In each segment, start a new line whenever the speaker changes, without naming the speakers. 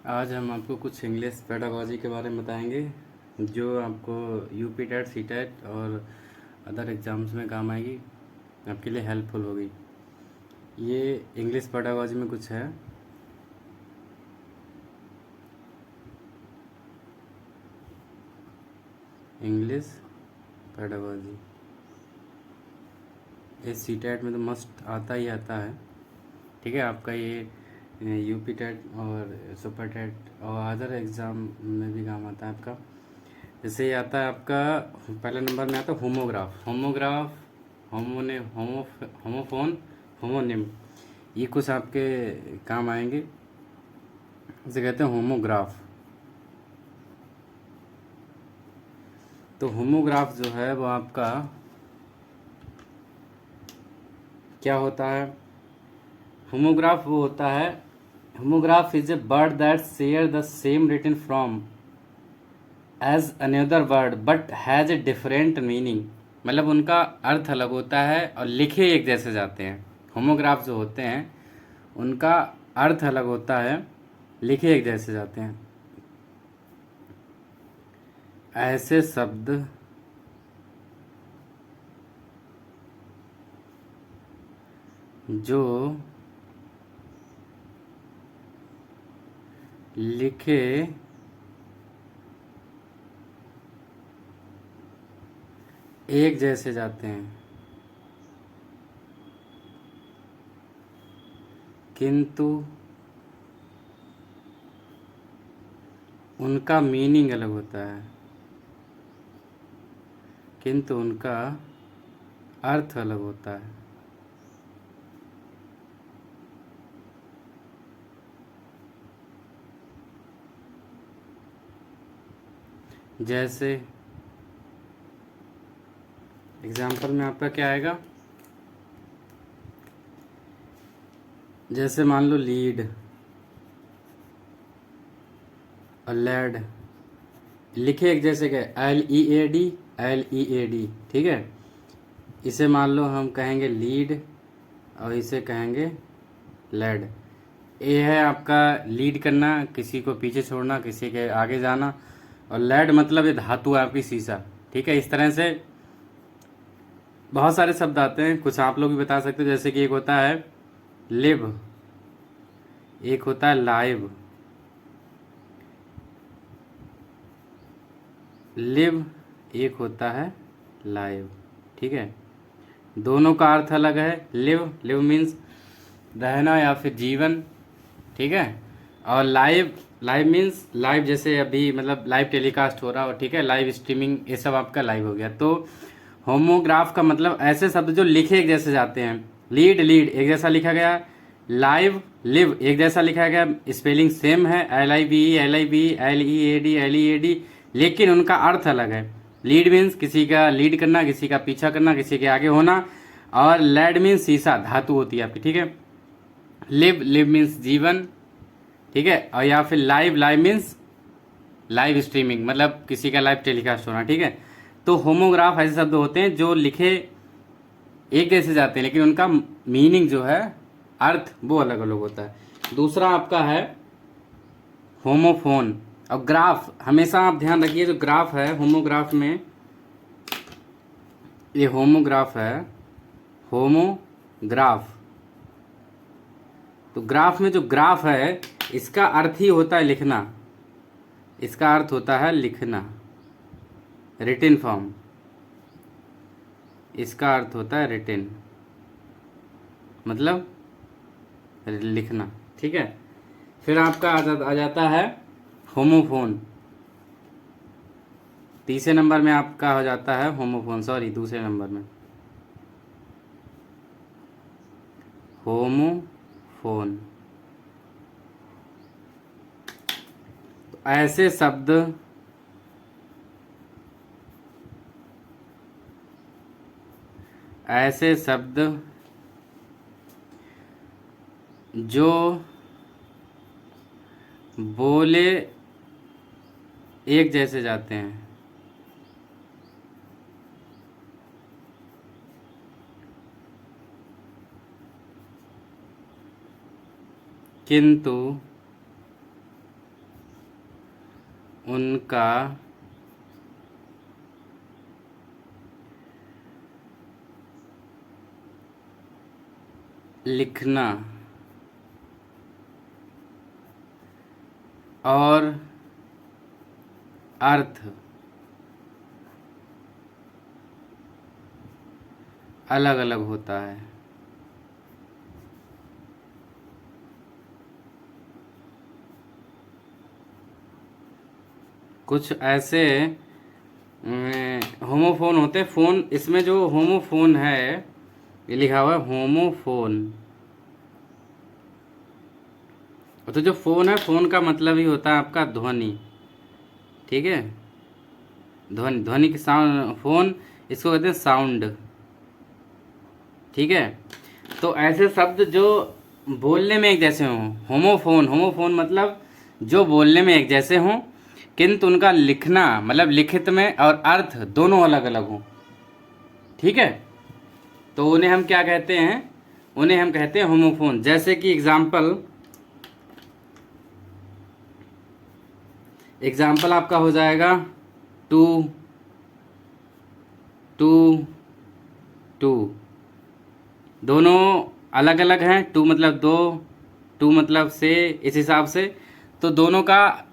आज हम आपको कुछ इंग्लिश पेडागोजी के बारे में बताएंगे जो आपको यूपी टेट सी टेट और अदर एग्ज़ाम्स में काम आएगी, आपके लिए हेल्पफुल होगी। ये इंग्लिश पेडागोजी में कुछ है। इंग्लिश पेडागोजी ये सी टेट में तो मस्ट आता ही आता है। ठीक है, आपका ये यूपी टेट और सुपर टेट और अदर एग्ज़ाम में भी काम आता है आपका। जैसे ये आता है आपका पहले नंबर में आता है होमोग्राफ। होमोग्राफ, होमोने होमो होमोफोन, होमोनिम, ये कुछ आपके काम आएंगे। इसे कहते हैं होमोग्राफ। तो होमोग्राफ जो है वो आपका क्या होता है? होमोग्राफ वो होता है, homograph is a word that share the same written from as another word but has a different meaning. मतलब उनका अर्थ अलग होता है और लिखे एक जैसे जाते हैं। होमोग्राफ जो होते हैं उनका अर्थ अलग होता है, लिखे एक जैसे जाते हैं। ऐसे शब्द जो लिखे एक जैसे जाते हैं किंतु उनका मीनिंग अलग होता है, किंतु उनका अर्थ अलग होता है। जैसे एग्जाम्पल में आपका क्या आएगा? जैसे मान लो लीड और लेड, लिखे एक जैसे क्या? LEAD, LEAD। ठीक है, इसे मान लो हम कहेंगे लीड और इसे कहेंगे लेड। ये है आपका लीड करना, किसी को पीछे छोड़ना, किसी के आगे जाना। और लेड मतलब ये धातु है आपकी, शीशा। ठीक है, इस तरह से बहुत सारे शब्द आते हैं, कुछ आप लोग भी बता सकते हो। जैसे कि एक होता है लिव, एक होता है लाइव। लिव एक होता है लाइव। ठीक है, दोनों का अर्थ अलग है। लिव, लिव मीन्स रहना या फिर जीवन। ठीक है, और लाइव, लाइव मीन्स लाइव जैसे अभी मतलब लाइव टेलीकास्ट हो रहा हो। ठीक है, लाइव स्ट्रीमिंग, ये सब आपका लाइव हो गया। तो होमोग्राफ का मतलब ऐसे शब्द जो लिखे एक जैसे जाते हैं। लीड, लीड एक जैसा लिखा गया। लाइव, लिव एक जैसा लिखा गया, स्पेलिंग सेम है, LIVE, LIVE, LEAD, LEAD, लेकिन उनका अर्थ अलग है। लीड मीन्स किसी का लीड करना, किसी का पीछा करना, किसी के आगे होना। और लेड मीन्स शीशा, धातु होती है आपकी। ठीक है, लिव, लिव मीन्स जीवन। ठीक है, और या फिर live, live means live streaming, मतलब किसी का लाइव टेलीकास्ट होना। ठीक है, तो होमोग्राफ ऐसे शब्द होते हैं जो लिखे एक जैसे जाते हैं लेकिन उनका मीनिंग जो है, अर्थ, वो अलग अलग होता है। दूसरा आपका है होमोफोन। और ग्राफ हमेशा आप ध्यान रखिए, जो ग्राफ है होमोग्राफ में, ये होमोग्राफ है, होमोग्राफ। तो ग्राफ में जो ग्राफ है इसका अर्थ ही होता है लिखना, इसका अर्थ होता है लिखना, रिटिन फॉर्म। इसका अर्थ होता है रिटिन, मतलब लिखना। ठीक है, फिर आपका आ जाता है होमोफोन। तीसरे नंबर में आपका हो जाता है होमोफोन, सॉरी दूसरे नंबर में होमोफोन। तो ऐसे शब्द ऐसे शब्द जो बोले एक जैसे जाते हैं किंतु उनका लिखना और अर्थ अलग अलग होता है। कुछ ऐसे होमोफोन होते हैं फ़ोन, इसमें जो होमोफोन है ये लिखा हुआ है होमोफोन। तो जो फ़ोन है, फ़ोन का मतलब ही होता है आपका ध्वनि, ठीक है, ध्वनि, ध्वनि की साउंड, फ़ोन इसको कहते हैं साउंड, ठीक है। तो ऐसे शब्द जो बोलने में एक जैसे हों, होमोफोन, होमोफोन मतलब जो बोलने में एक जैसे हों किंतु उनका लिखना मतलब लिखित में और अर्थ दोनों अलग अलग हों, ठीक है। तो उन्हें हम क्या कहते हैं, उन्हें हम कहते हैं होमोफोन। जैसे कि एग्जाम्पल आपका हो जाएगा टू, टू, टू, दोनों अलग अलग हैं, टू मतलब दो, टू मतलब से, इस हिसाब से तो दोनों का,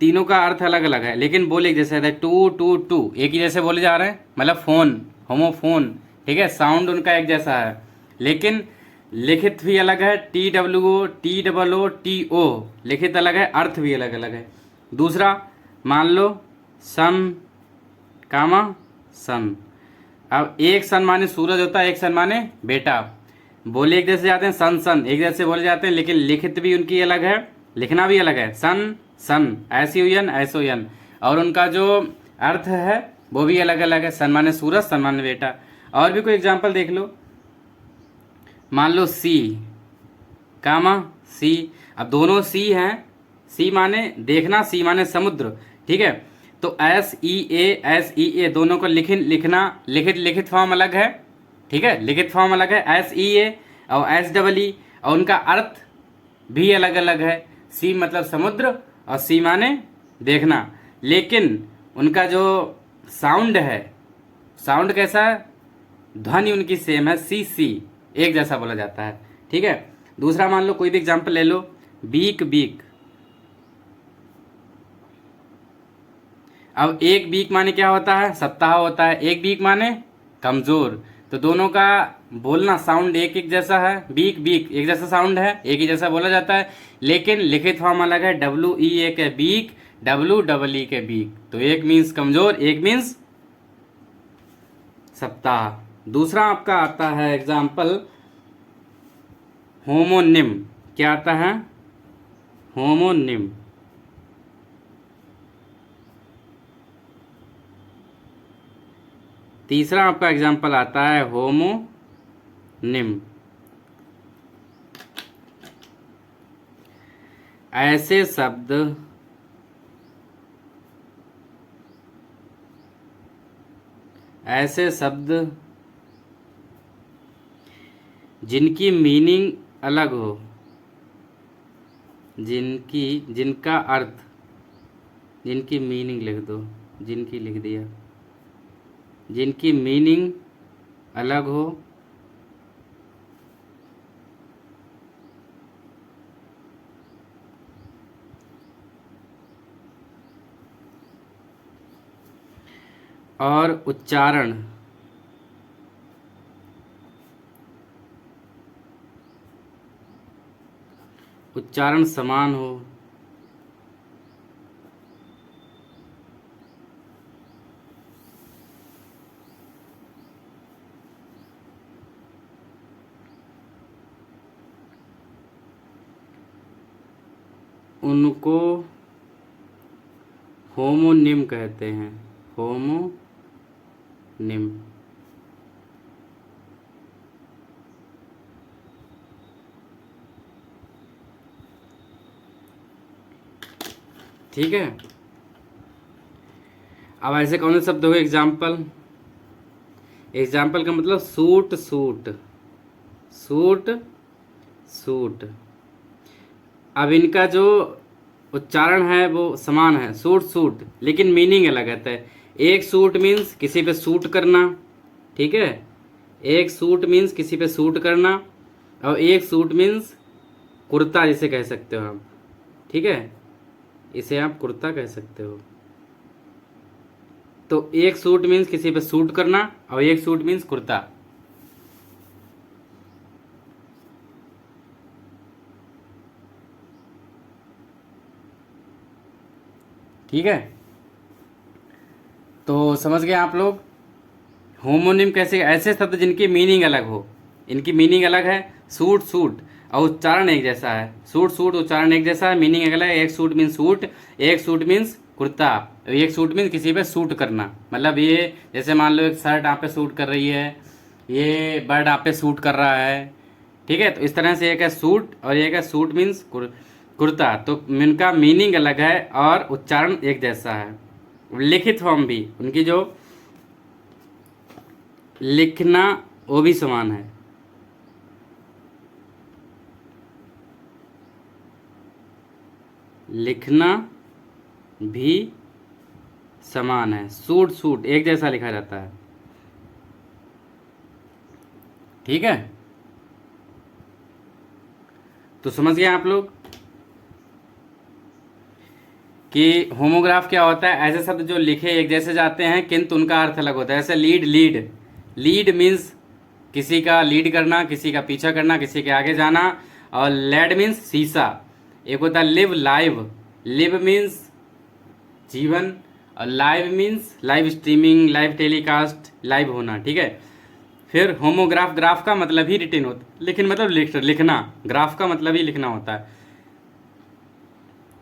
तीनों का अर्थ अलग अलग है लेकिन बोल एक जैसे है, टू टू टू एक ही जैसे बोले जा रहे हैं, मतलब फोन, होमोफोन, ठीक है। साउंड उनका एक जैसा है लेकिन लिखित भी अलग है, TWO लिखित अलग है, अर्थ भी अलग अलग है। दूसरा मान लो सन, कामा सन, अब एक सन माने सूरज होता है, एक सन माने बेटा, बोले एक जैसे जाते हैं, सन सन एक जैसे बोले जाते हैं लेकिन लिखित भी उनकी अलग है, लिखना भी अलग है, सन सन, SUN SON, और उनका जो अर्थ है वो भी अलग अलग है, सन माने सूरज, सन माने बेटा। और भी कोई एग्जाम्पल देख लो, मान लो सी, कामा सी, अब दोनों सी हैं, सी माने देखना, सी माने समुद्र, ठीक है। तो SEA दोनों को लिखना, लिखित फॉर्म अलग है, ठीक है, लिखित फॉर्म अलग है SEA और SEE, और उनका अर्थ भी अलग अलग है, सी मतलब समुद्र और सी माने देखना, लेकिन उनका जो साउंड है, साउंड कैसा है, ध्वनि उनकी सेम है, सी एक जैसा बोला जाता है, ठीक है। दूसरा मान लो कोई भी एग्जाम्पल ले लो, बीक, अब एक वीक माने क्या होता है, सप्ताह होता है, एक वीक माने कमजोर, तो दोनों का बोलना साउंड एक जैसा है, बीक एक जैसा साउंड है, एक ही जैसा बोला जाता है, लेकिन लिखित फॉर्म अलग है, WEA के बीक, WEE के बीक, तो एक मीन्स कमजोर, एक मीन्स सप्ताह। दूसरा आपका आता है एग्जाम्पल होमोनिम, क्या आता है, होमोनिम। तीसरा आपका एग्जाम्पल आता है होमोनिम, ऐसे शब्द जिनकी मीनिंग अलग हो, जिनका अर्थ, जिनकी मीनिंग लिख दो, जिनकी लिख दिया, जिनकी मीनिंग अलग हो और उच्चारण समान हो, उनको होमोनिम कहते हैं, होमोनिम। ठीक है। अब ऐसे कौन से शब्द हो गए एग्जाम्पल, एग्जाम्पल का मतलब सूट, सूट। अब इनका जो उच्चारण है वो समान है, सूट सूट, लेकिन मीनिंग अलग आता है। एक सूट मीन्स किसी पे सूट करना, ठीक है, एक सूट मीन्स किसी पे सूट करना, और एक सूट मीन्स कुर्ता जिसे कह सकते हो आप, ठीक है, इसे आप कुर्ता कह सकते हो। तो एक सूट मीन्स किसी पे सूट करना और एक सूट मीन्स कुर्ता। ठीक है, तो समझ गए आप लोग। होमोनिम कैसे, ऐसे शब्द जिनकी मीनिंग अलग हो, इनकी मीनिंग अलग है, सूट सूट और उच्चारण एक जैसा है, सूट सूट उच्चारण एक जैसा है, मीनिंग अलग है। एक सूट मीन्स सूट, एक सूट मीन्स कुर्ता, एक सूट मीन्स किसी पे सूट करना। मतलब ये जैसे मान लो एक शर्ट आप पे सूट कर रही है, ये बर्ड आप पे सूट कर रहा है, ठीक है। तो इस तरह से एक है सूट और एक है सूट मीन्स कुर्ता। तो इनका मीनिंग अलग है और उच्चारण एक जैसा है। लिखित फॉर्म भी उनकी जो लिखना वो भी समान है। लिखना भी समान है, सूट सूट एक जैसा लिखा जाता है, ठीक है। तो समझ गए आप लोग कि होमोग्राफ क्या होता है। ऐसे शब्द जो लिखे एक जैसे जाते हैं किंतु उनका अर्थ अलग होता है। जैसे लीड, लीड, लीड मीन्स किसी का लीड करना, किसी का पीछा करना, किसी के आगे जाना। और लेड मीन्स शीशा। एक होता है लिव, लाइव, लिव मीन्स जीवन, और live means live streaming, live telecast, live होना, ठीक है। फिर होमोग्राफ, ग्राफ का मतलब ही रिटेन होता है, लेकिन मतलब लिखना, ग्राफ का मतलब ही लिखना होता है।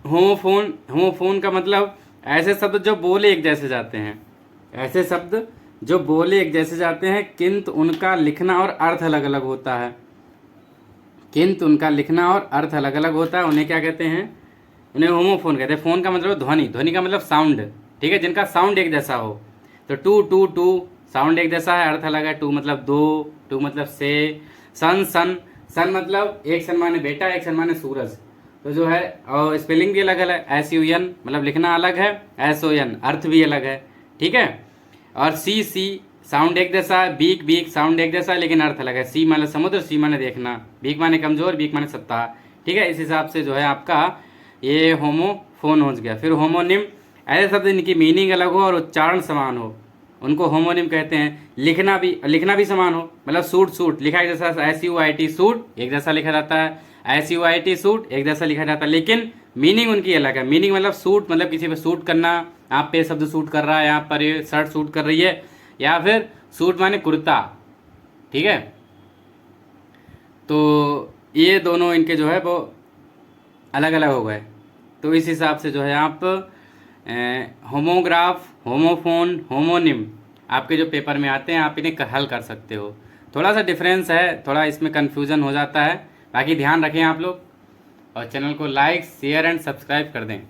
होमोफोन, होमोफोन का मतलब ऐसे शब्द जो बोले एक जैसे जाते हैं, ऐसे शब्द जो बोले एक जैसे जाते हैं किंतु उनका लिखना और अर्थ अलग अलग होता है, किंतु उनका लिखना और अर्थ अलग अलग होता है। उन्हें क्या कहते हैं, उन्हें होमोफोन कहते हैं। फोन का मतलब ध्वनि, ध्वनि का मतलब साउंड, ठीक है, जिनका साउंड एक जैसा हो। तो टू टू टू साउंड एक जैसा है, अर्थ अलग है। टू मतलब दो, टू मतलब से। सन, सन, सन मतलब एक सन माने बेटा, एक सन माने सूरज। तो जो है और स्पेलिंग भी अलग अलग है। SUN मतलब लिखना अलग है, SON अर्थ भी अलग है, ठीक है। और सी, सी साउंड एक जैसा है। बीक, बीक साउंड एक जैसा है लेकिन अर्थ अलग है। सी माने समुद्र, सी माने देखना, बीक माने कमजोर, बीक माने सप्ताह, ठीक है। इस हिसाब से जो है आपका ये होमोफोन हो गया। फिर होमोनिम, ऐसे शब्द इनकी मीनिंग अलग हो और उच्चारण समान हो, उनको होमोनिम कहते हैं। लिखना भी समान हो, मतलब सूट, सूट लिखा एक जैसा, SUIT सूट एक जैसा लिखा जाता है, SUIT सूट एक जैसा लिखा जाता है, लेकिन मीनिंग उनकी अलग है। मीनिंग मतलब सूट मतलब किसी पे सूट करना, आप पे शब्द सूट कर रहा है, यहाँ पर ये शर्ट सूट कर रही है, या फिर सूट माने कुर्ता, ठीक है। तो ये दोनों इनके जो है वो अलग अलग हो गए। तो इस हिसाब से जो है आप होमोग्राफ, होमोफोन, होमोनिम आपके जो पेपर में आते हैं आप इन्हें हल कर सकते हो। थोड़ा सा डिफरेंस है, थोड़ा इसमें कन्फ्यूज़न हो जाता है, बाकी ध्यान रखें आप लोग, और चैनल को लाइक, शेयर एंड सब्सक्राइब कर दें।